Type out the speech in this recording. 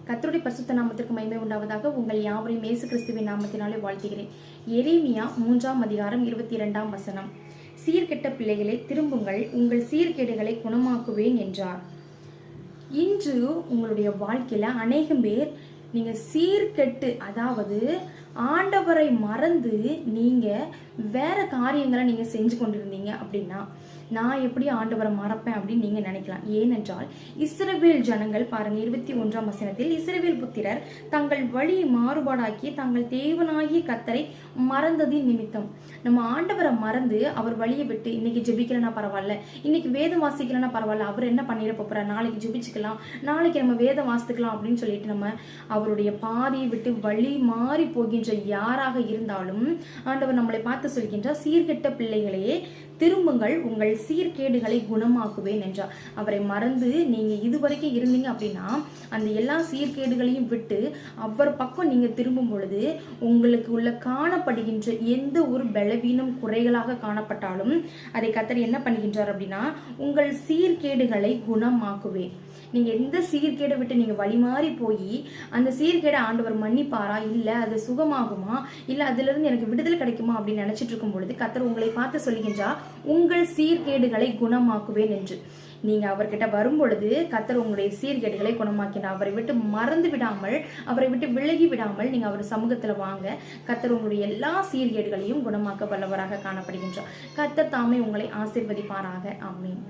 கர்த்தருடைய பரிசுத்த நாமத்திற்கு மகிமை உண்டாவதாக. உங்கள் யாவரையும் இயேசு கிறிஸ்துவின் நாமத்தினாலே வாழ்த்துகிறேன். எரேமியா 3ஆம் அதிகாரம் 22ஆம் வசனம். சீர்கெட்ட பிள்ளைகளை திரும்புங்கள், உங்கள் சீர்கேடுகளை குணமாக்குவேன் என்றார். இன்று உங்களுடைய வாழ்க்கையில அநேகம் பேர் நீங்க சீர்கெட்டு, அதாவது ஆண்டவரை மறந்து நீங்க வேற காரியங்களை நீங்க செஞ்சு கொண்டிருந்தீங்க அப்படின்னா, நான் எப்படி ஆண்டவரை மறப்பேன் அப்படின்னு நீங்க நினைக்கலாம். ஏனென்றால் இஸ்ரவேல் ஜனங்கள் பாருங்க, 21ஆம் வசனத்தில், இஸ்ரவேல் புத்திரர் தங்கள் வழியை மாறுபாடாக்கி தங்கள் தேவனாகிய கர்த்தரை மறந்ததின் நிமித்தம். நம்ம ஆண்டவரை மறந்து அவர் வழியை விட்டு, இன்னைக்கு ஜெபிக்கலன்னா பரவாயில்ல, இன்னைக்கு வேதம் வாசிக்கலன்னா பரவாயில்ல, அவர் என்ன பண்ணிட போறார், நாளைக்கு ஜெபிச்சுக்கலாம், நாளைக்கு நம்ம வேதம் வாசித்துக்கலாம் அப்படின்னு சொல்லிட்டு நம்ம அவருடைய பாதையை விட்டு வழி மாறி போகின்ற யாராக இருந்தாலும் ஆண்டவர் நம்மளை பார்த்து சொல்கின்றார், சீர்கெட்ட பிள்ளைகளே திரும்புங்கள், உங்கள் சீர்கேடுகளை குணமாக்குவேன் என்றார். அவரை மறந்து நீங்க இதுவரைக்கும் இருந்தீங்க அப்படின்னா, அந்த எல்லா சீர்கேடுகளையும் விட்டு அவர் பக்கம் நீங்க திரும்பும் பொழுது உங்களுக்கு உள்ள காணப்படுகின்ற எந்த ஒரு பலவீனம் குறைகளாக காணப்பட்டாலும் அதை கர்த்தர் என்ன பண்ணுகின்றார் அப்படின்னா, உங்கள் சீர்கேடுகளை குணமாக்குவேன். நீங்க எந்த சீர்கேடை விட்டு நீங்க வழிமாறி போய் அந்த சீர்கேடை ஆண்டவர் மன்னிப்பாரா, இல்ல அது சுகமாகுமா, இல்ல அதுல இருந்து எனக்கு விடுதலை கிடைக்குமா அப்படின்னு நினைச்சிட்டு இருக்கும் பொழுது கர்த்தர் உங்களை பார்த்து சொல்லுகின்றார், உங்கள் சீர்கேடுகளை குணமாக்குவேன் என்று. நீங்க அவர்கிட்ட வரும் பொழுது கர்த்தர் உங்களுடைய சீர்கேடுகளை குணமாக்கினார். அவரை விட்டு மறந்து விடாமல், அவரை விட்டு விலகி விடாமல் நீங்க அவர் சமூகத்துல வாங்க. கர்த்தர் உங்களுடைய எல்லா சீர்கேடுகளையும் குணமாக்க வல்லவராக காணப்படுகின்றார். கர்த்தர் தாமே உங்களை ஆசீர்வதிப்பாராக. ஆமென்.